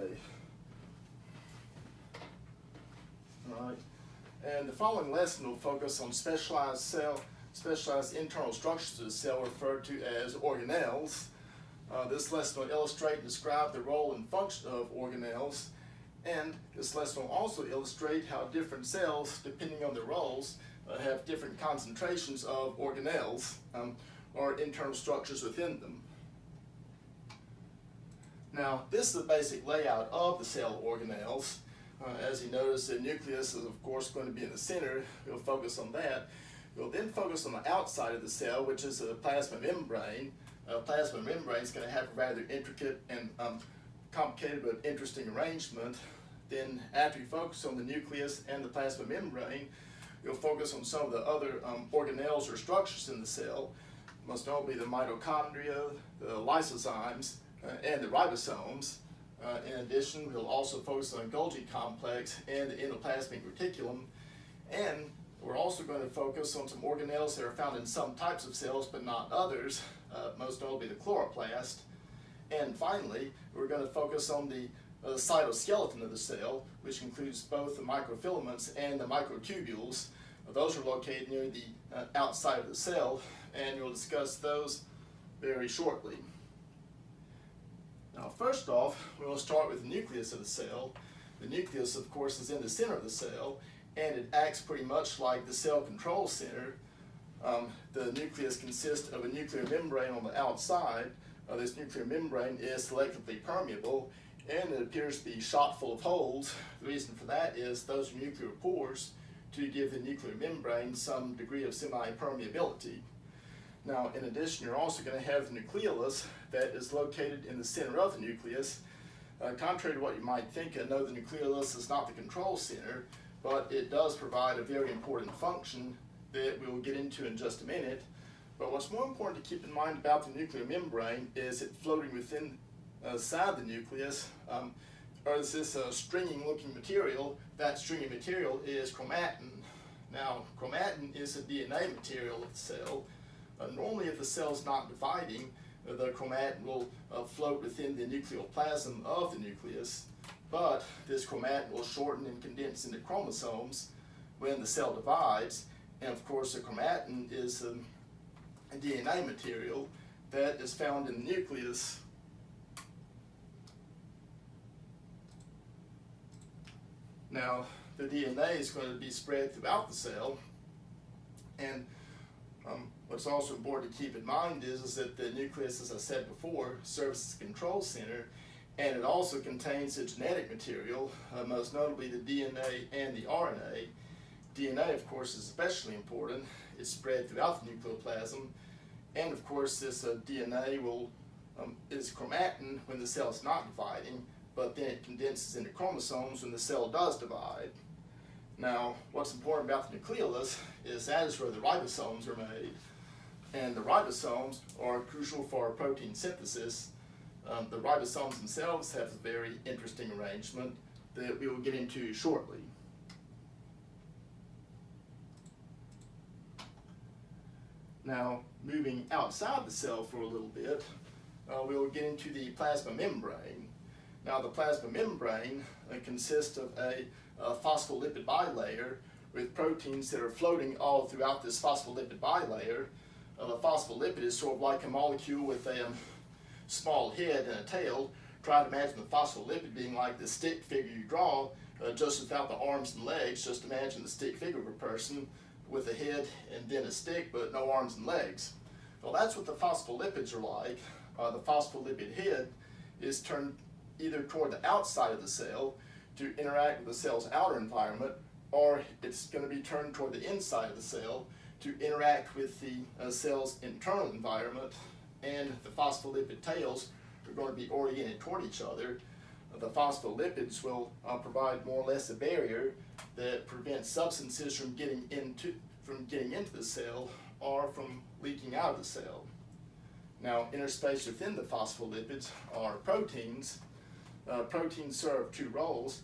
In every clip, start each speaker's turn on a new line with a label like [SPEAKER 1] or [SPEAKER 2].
[SPEAKER 1] Okay. All right. And the following lesson will focus on specialized internal structures of the cell referred to as organelles. This lesson will illustrate and describe the role and function of organelles, and this lesson will also illustrate how different cells, depending on their roles, have different concentrations of organelles or internal structures within them. Now, this is the basic layout of the cell organelles. As you notice, the nucleus is of course going to be in the center. We'll focus on that. We'll then focus on the outside of the cell, which is a plasma membrane. Plasma membrane is going to have a rather intricate and complicated but interesting arrangement. Then after you focus on the nucleus and the plasma membrane, you'll focus on some of the other organelles or structures in the cell, most notably the mitochondria, the lysozymes, and the ribosomes. In addition, we'll also focus on the Golgi complex and the endoplasmic reticulum, and we're also going to focus on some organelles that are found in some types of cells but not others, most notably the chloroplast. And finally, we're going to focus on the cytoskeleton of the cell, which includes both the microfilaments and the microtubules. Those are located near the outside of the cell, and we'll discuss those very shortly. Now, first off, we'll start with the nucleus of the cell. The nucleus, of course, is in the center of the cell, and it acts pretty much like the cell control center. The nucleus consists of a nuclear membrane on the outside. This nuclear membrane is selectively permeable, and it appears to be shot full of holes. The reason for that is those are nuclear pores to give the nuclear membrane some degree of semi-permeability. Now, in addition, you're also going to have the nucleolus that is located in the center of the nucleus. Contrary to what you might think, I know the nucleolus is not the control center, but it does provide a very important function that we will get into in just a minute. But what's more important to keep in mind about the nuclear membrane is it floating within inside the nucleus, or is this stringy-looking material. That stringy material is chromatin. Now, chromatin is a DNA material of the cell. Normally, if the cell is not dividing, the chromatin will float within the nucleoplasm of the nucleus, but this chromatin will shorten and condense into chromosomes when the cell divides, and of course the chromatin is a DNA material that is found in the nucleus. Now, the DNA is going to be spread throughout the cell, and what's also important to keep in mind is that the nucleus, as I said before, serves as a control center, and it also contains the genetic material, most notably the DNA and the RNA. DNA, of course, is especially important. It's spread throughout the nucleoplasm, and of course this DNA is chromatin when the cell is not dividing, but then it condenses into chromosomes when the cell does divide. Now, what's important about the nucleolus is that is where the ribosomes are made. And the ribosomes are crucial for protein synthesis. The ribosomes themselves have a very interesting arrangement that we will get into shortly. Now, moving outside the cell for a little bit, we will get into the plasma membrane. Now, the plasma membrane consists of a phospholipid bilayer with proteins that are floating all throughout this phospholipid bilayer. The phospholipid is sort of like a molecule with a small head and a tail. Try to imagine the phospholipid being like the stick figure you draw, just without the arms and legs. Just imagine the stick figure of a person with a head and then a stick, but no arms and legs. Well, that's what the phospholipids are like. The phospholipid head is turned either toward the outside of the cell to interact with the cell's outer environment, or it's going to be turned toward the inside of the cell to interact with the cell's internal environment, and the phospholipid tails are going to be oriented toward each other. The phospholipids will provide more or less a barrier that prevents substances from getting into the cell or from leaking out of the cell. Now, interspaced within the phospholipids are proteins. Proteins serve two roles.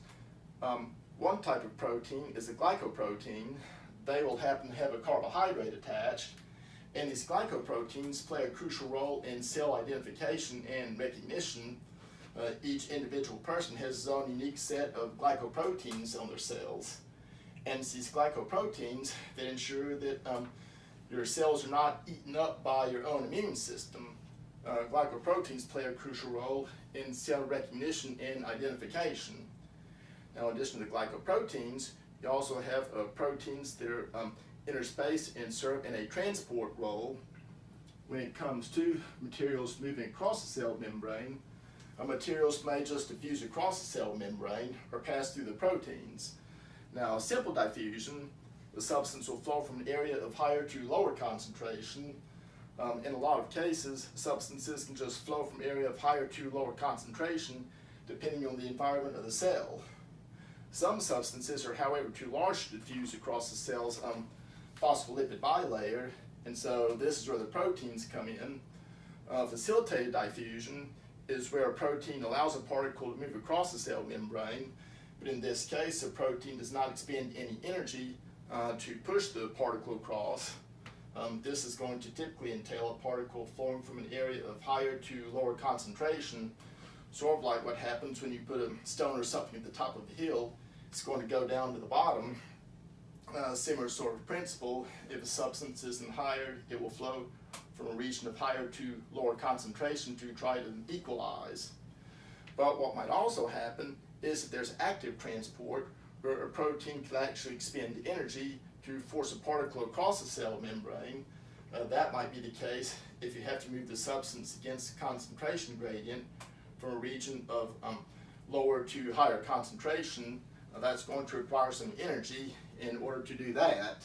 [SPEAKER 1] One type of protein is a glycoprotein. They will happen to have a carbohydrate attached, and these glycoproteins play a crucial role in cell identification and recognition. each individual person has his own unique set of glycoproteins on their cells. And it's these glycoproteins that ensure that your cells are not eaten up by your own immune system. Glycoproteins play a crucial role in cell recognition and identification. Now, in addition to the glycoproteins, you also have proteins that are interspaced and serve in a transport role when it comes to materials moving across the cell membrane. Materials may just diffuse across the cell membrane or pass through the proteins. Now, simple diffusion, the substance will flow from an area of higher to lower concentration. In a lot of cases, substances can just flow from area of higher to lower concentration depending on the environment of the cell. Some substances are, however, too large to diffuse across the cell's phospholipid bilayer, and so this is where the proteins come in. Facilitated diffusion is where a protein allows a particle to move across the cell membrane, but in this case, the protein does not expend any energy to push the particle across. This is going to typically entail a particle flowing from an area of higher to lower concentration, sort of like what happens when you put a stone or something at the top of a hill. It's going to go down to the bottom. Similar sort of principle. If a substance isn't higher, it will flow from a region of higher to lower concentration to try to equalize. But what might also happen is that there's active transport where a protein can actually expend energy to force a particle across the cell membrane. That might be the case if you have to move the substance against the concentration gradient from a region of lower to higher concentration. That's going to require some energy in order to do that.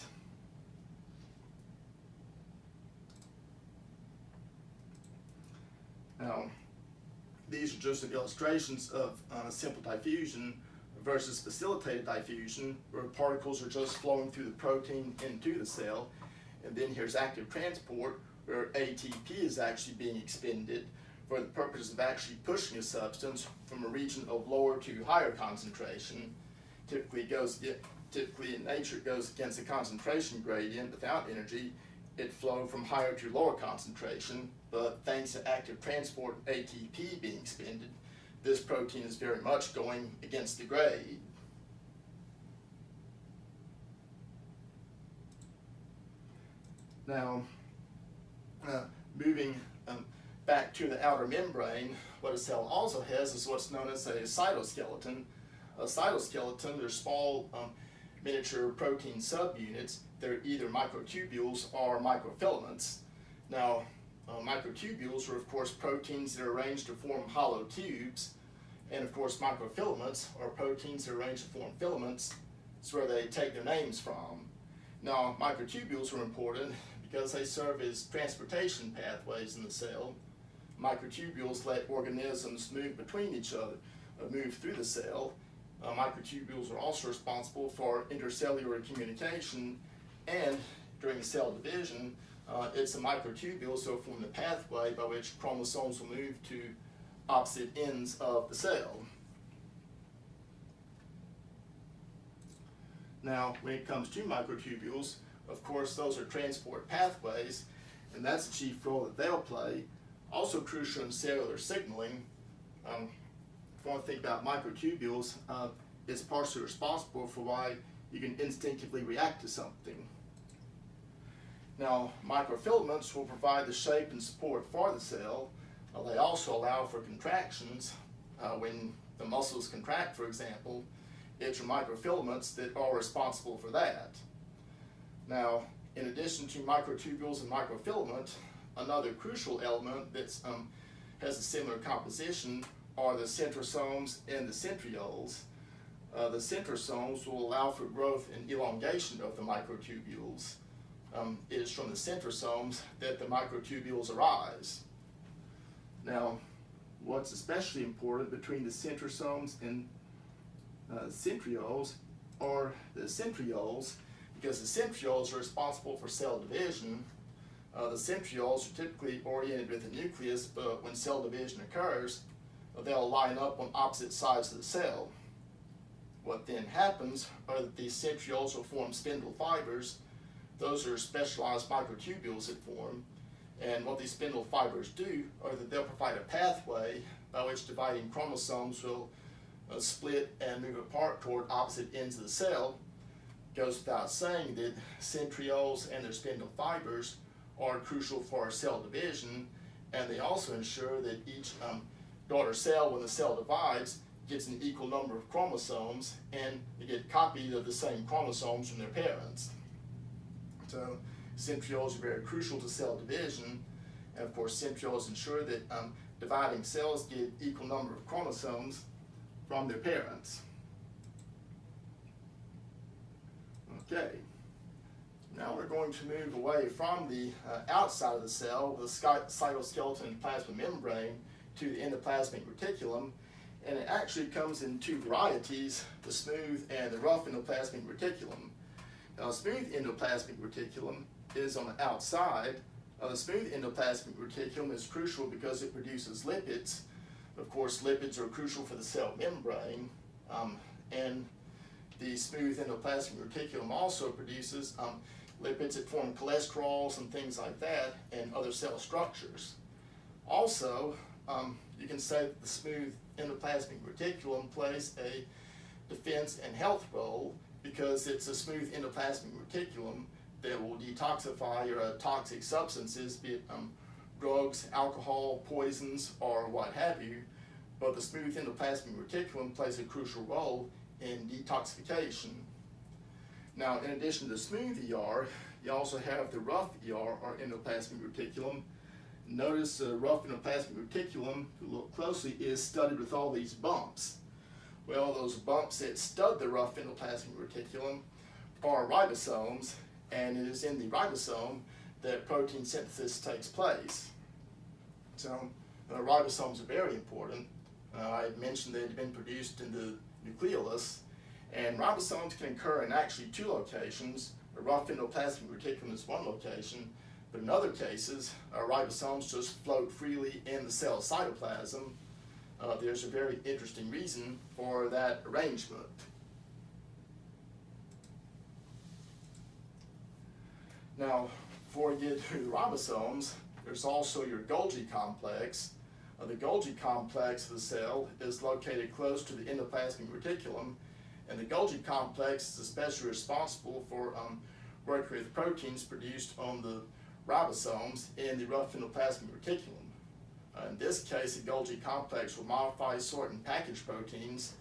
[SPEAKER 1] Now, these are just some illustrations of simple diffusion versus facilitated diffusion, where particles are just flowing through the protein into the cell. And then here's active transport, where ATP is actually being expended for the purpose of actually pushing a substance from a region of lower to higher concentration. Typically in nature it goes against the concentration gradient without energy. It flowed from higher to lower concentration, but thanks to active transport ATP being expended, this protein is very much going against the grade. Now, moving back to the outer membrane, what a cell also has is what's known as a cytoskeleton. A cytoskeleton, they're small miniature protein subunits. They're either microtubules or microfilaments. Now, microtubules are, of course, proteins that are arranged to form hollow tubes. And, of course, microfilaments are proteins that are arranged to form filaments. That's where they take their names from. Now, microtubules are important because they serve as transportation pathways in the cell. Microtubules let organisms move between each other, move through the cell. Microtubules are also responsible for intercellular communication, and during cell division, it's the microtubules that form the pathway by which chromosomes will move to opposite ends of the cell. Now, when it comes to microtubules, of course, those are transport pathways, and that's the chief role that they'll play. Also crucial in cellular signaling. If you want to think about microtubules, it's partially responsible for why you can instinctively react to something. Now, microfilaments will provide the shape and support for the cell. They also allow for contractions. When the muscles contract, for example, it's your microfilaments that are responsible for that. Now, in addition to microtubules and microfilament, another crucial element that has a similar composition are the centrosomes and the centrioles. The centrosomes will allow for growth and elongation of the microtubules. It is from the centrosomes that the microtubules arise. Now, what's especially important between the centrosomes and centrioles are the centrioles, because the centrioles are responsible for cell division. The centrioles are typically oriented with the nucleus, but when cell division occurs, they'll line up on opposite sides of the cell. What then happens are that these centrioles will form spindle fibers. Those are specialized microtubules that form, And what these spindle fibers do are that they'll provide a pathway by which dividing chromosomes will split and move apart toward opposite ends of the cell. It goes without saying that centrioles and their spindle fibers are crucial for cell division, and they also ensure that each daughter cell, when the cell divides, gets an equal number of chromosomes, and they get copies of the same chromosomes from their parents. So centrioles are very crucial to cell division, and of course centrioles ensure that dividing cells get equal number of chromosomes from their parents. Okay, now we're going to move away from the outside of the cell, the cytoskeleton and plasma membrane, to the endoplasmic reticulum, and it actually comes in two varieties, the smooth and the rough endoplasmic reticulum. Now, the smooth endoplasmic reticulum is on the outside. The smooth endoplasmic reticulum is crucial because it produces lipids. Of course, lipids are crucial for the cell membrane, and the smooth endoplasmic reticulum also produces lipids that form cholesterols and things like that, and other cell structures. Also, you can say that the smooth endoplasmic reticulum plays a defense and health role because it's a smooth endoplasmic reticulum that will detoxify your toxic substances, be it drugs, alcohol, poisons, or what have you. But the smooth endoplasmic reticulum plays a crucial role in detoxification. Now, in addition to smooth ER, you also have the rough ER, or endoplasmic reticulum. Notice the rough endoplasmic reticulum, if you look closely, is studded with all these bumps. Well, those bumps that stud the rough endoplasmic reticulum are ribosomes, and it is in the ribosome that protein synthesis takes place. So, ribosomes are very important. I mentioned they've been produced in the nucleolus, and ribosomes can occur in actually two locations. A rough endoplasmic reticulum is one location, but in other cases, ribosomes just float freely in the cell cytoplasm. There's a very interesting reason for that arrangement. Now, before we get to the ribosomes, there's also your Golgi complex. The Golgi complex of the cell is located close to the endoplasmic reticulum, and the Golgi complex is especially responsible for working with proteins produced on the ribosomes in the rough endoplasmic reticulum. In this case, the Golgi complex will modify certain packaged proteins,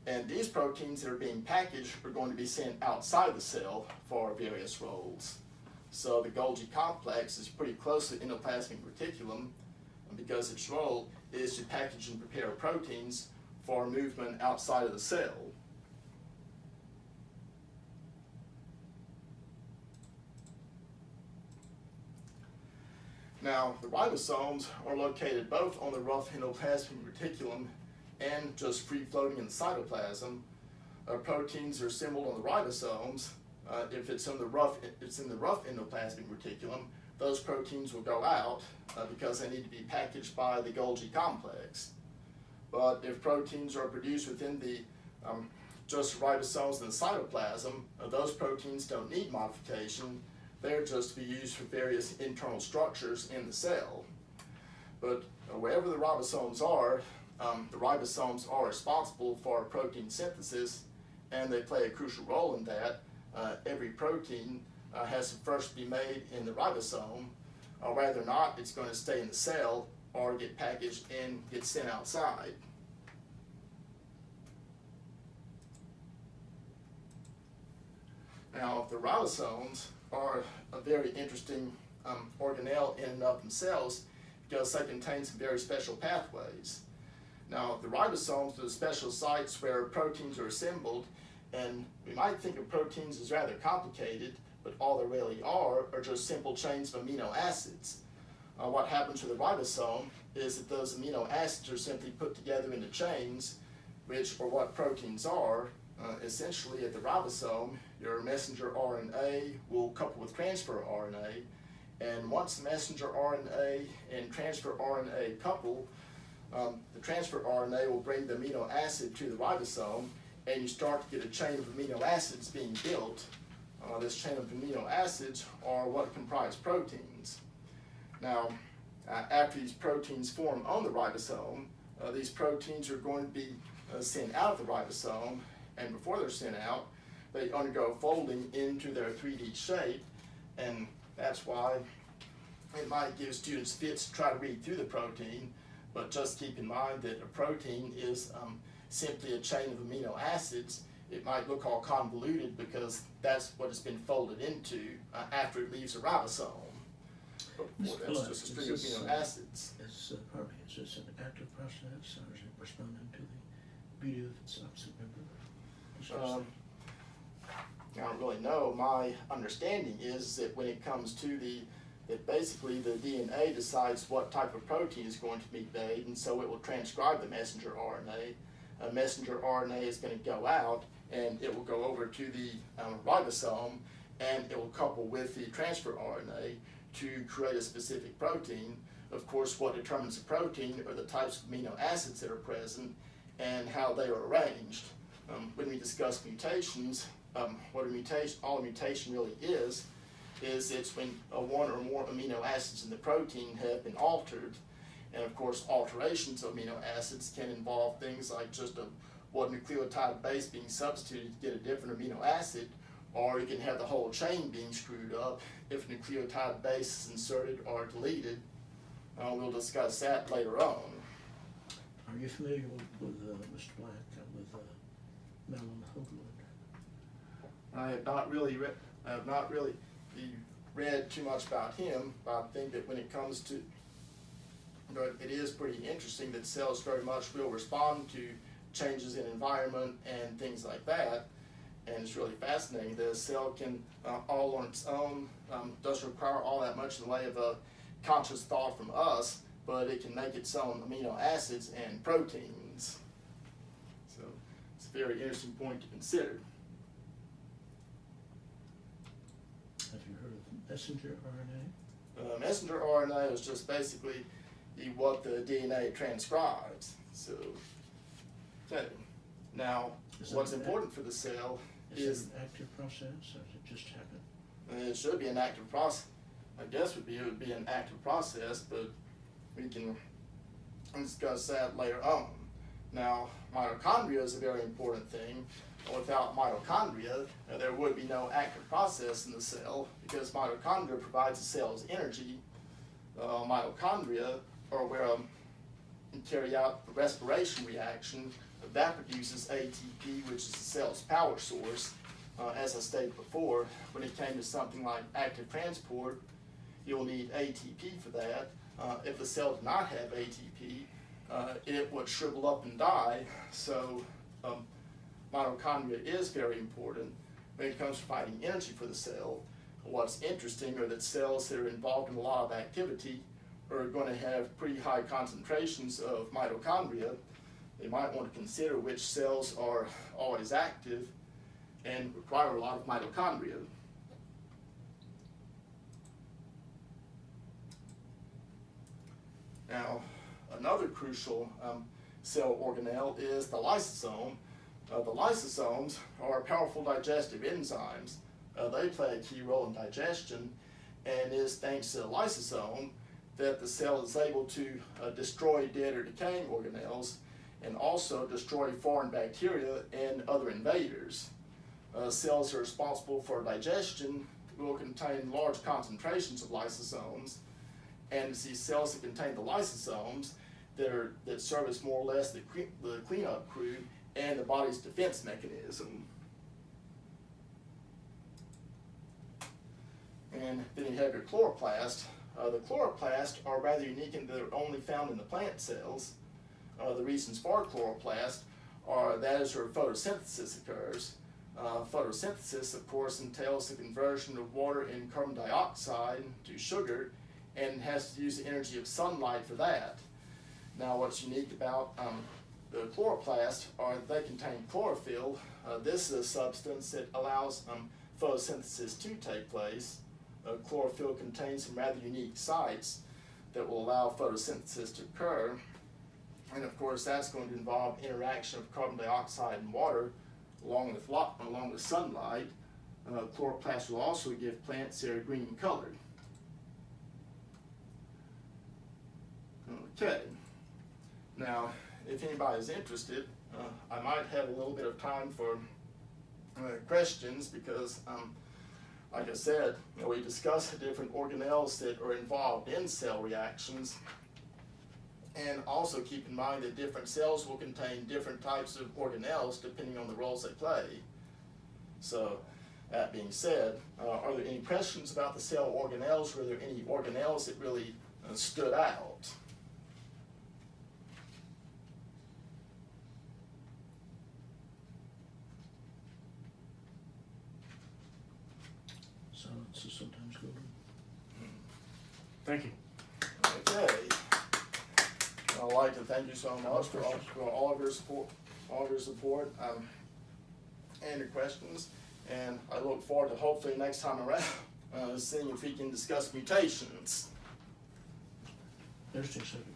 [SPEAKER 1] and these proteins that are being packaged are going to be sent outside the cell for various roles. So the Golgi complex is pretty close to the endoplasmic reticulum because its role is to package and prepare proteins for movement outside of the cell. Now, the ribosomes are located both on the rough endoplasmic reticulum and just free floating in the cytoplasm. Proteins are assembled on the ribosomes. If it's in the rough endoplasmic reticulum, those proteins will go out because they need to be packaged by the Golgi complex. But if proteins are produced within the just ribosomes in the cytoplasm, those proteins don't need modification. They're just to be used for various internal structures in the cell. But wherever the ribosomes are responsible for protein synthesis, and they play a crucial role in that. Every protein has to first be made in the ribosome, or whether not, it's going to stay in the cell or get packaged and get sent outside. Now, the ribosomes are a very interesting organelle in and of themselves because they contain some very special pathways. Now, the ribosomes are the special sites where proteins are assembled, and we might think of proteins as rather complicated, but all they really are just simple chains of amino acids. What happens with the ribosome is that those amino acids are simply put together into chains, which are what proteins are. Essentially, at the ribosome, your messenger RNA will couple with transfer RNA, and once the messenger RNA and transfer RNA couple, the transfer RNA will bring the amino acid to the ribosome, and you start to get a chain of amino acids being built. This chain of amino acids are what comprise proteins. Now, after these proteins form on the ribosome, these proteins are going to be sent out of the ribosome, and before they're sent out, they undergo folding into their 3D shape, and that's why it might give students fits to try to read through the protein, but just keep in mind that a protein is simply a chain of amino acids. It might look all convoluted because that's what it's been folded into after it leaves a ribosome. But before that's just a string of amino acids.
[SPEAKER 2] Is this an active process, or is it responding to the beauty of its opposite member?
[SPEAKER 1] I don't really know. My understanding is that when it comes to that basically the DNA decides what type of protein is going to be made, and so it will transcribe the messenger RNA. A messenger RNA is going to go out, and it will go over to the ribosome, and it will couple with the transfer RNA to create a specific protein. Of course, what determines the protein are the types of amino acids that are present and how they are arranged. When we discuss mutations, what all a mutation really is it's when one or more amino acids in the protein have been altered. And of course, alterations of amino acids can involve things like just one nucleotide base being substituted to get a different amino acid, or you can have the whole chain being screwed up if a nucleotide base is inserted or deleted. We'll discuss that later on.
[SPEAKER 2] Are you familiar with Mr. Black, with Malin Hoagland?
[SPEAKER 1] I have not really read too much about him, but I think that when it comes to, it is pretty interesting that cells very much will respond to changes in environment and things like that. And it's really fascinating that a cell can, all on its own, doesn't require all that much in the way of a conscious thought from us, but it can make its own amino acids and proteins. So it's a very interesting point to consider.
[SPEAKER 2] Have you heard of messenger RNA?
[SPEAKER 1] Messenger RNA is just basically what the DNA transcribes. So, okay. Now, what's important for the cell
[SPEAKER 2] is it an active process, or does it just happen?
[SPEAKER 1] It should be an active process. I guess it would be an active process, but we can discuss that later on. Now, mitochondria is a very important thing. Without mitochondria, there would be no active process in the cell because mitochondria provides the cell's energy. Mitochondria are where you carry out the respiration reaction. That produces ATP, which is the cell's power source. As I stated before, when it came to something like active transport, you'll need ATP for that. If the cell did not have ATP, it would shrivel up and die. So mitochondria is very important when it comes to providing energy for the cell. What's interesting are that cells that are involved in a lot of activity are going to have pretty high concentrations of mitochondria. They might want to consider which cells are always active and require a lot of mitochondria. Now, another crucial cell organelle is the lysosome. The lysosomes are powerful digestive enzymes. They play a key role in digestion, and it is thanks to the lysosome that the cell is able to destroy dead or decaying organelles and also destroy foreign bacteria and other invaders. Cells that are responsible for digestion will contain large concentrations of lysosomes, and it's these cells that contain the lysosomes that serve as more or less the cleanup crew and the body's defense mechanism. And then you have your chloroplast. The chloroplasts are rather unique in that they're only found in the plant cells. The reasons for chloroplast are that is where photosynthesis occurs. Photosynthesis, of course, entails the conversion of water and carbon dioxide to sugar, and has to use the energy of sunlight for that. Now, what's unique about the chloroplasts are that they contain chlorophyll. This is a substance that allows photosynthesis to take place. Chlorophyll contains some rather unique sites that will allow photosynthesis to occur. And of course, that's going to involve interaction of carbon dioxide and water along with sunlight. Chloroplasts will also give plants that are green colored. Okay. Now, if anybody's interested, I might have a little bit of time for questions because, like I said, we discussed the different organelles that are involved in cell reactions. And also keep in mind that different cells will contain different types of organelles depending on the roles they play. So, that being said, are there any questions about the cell organelles? Were there any organelles that really stood out?
[SPEAKER 2] Silence is sometimes golden.
[SPEAKER 3] Thank you.
[SPEAKER 1] Okay. I'd like to thank you so much for all of your support, and your questions. And I look forward to hopefully next time around seeing if we can discuss mutations.
[SPEAKER 2] Interesting subject.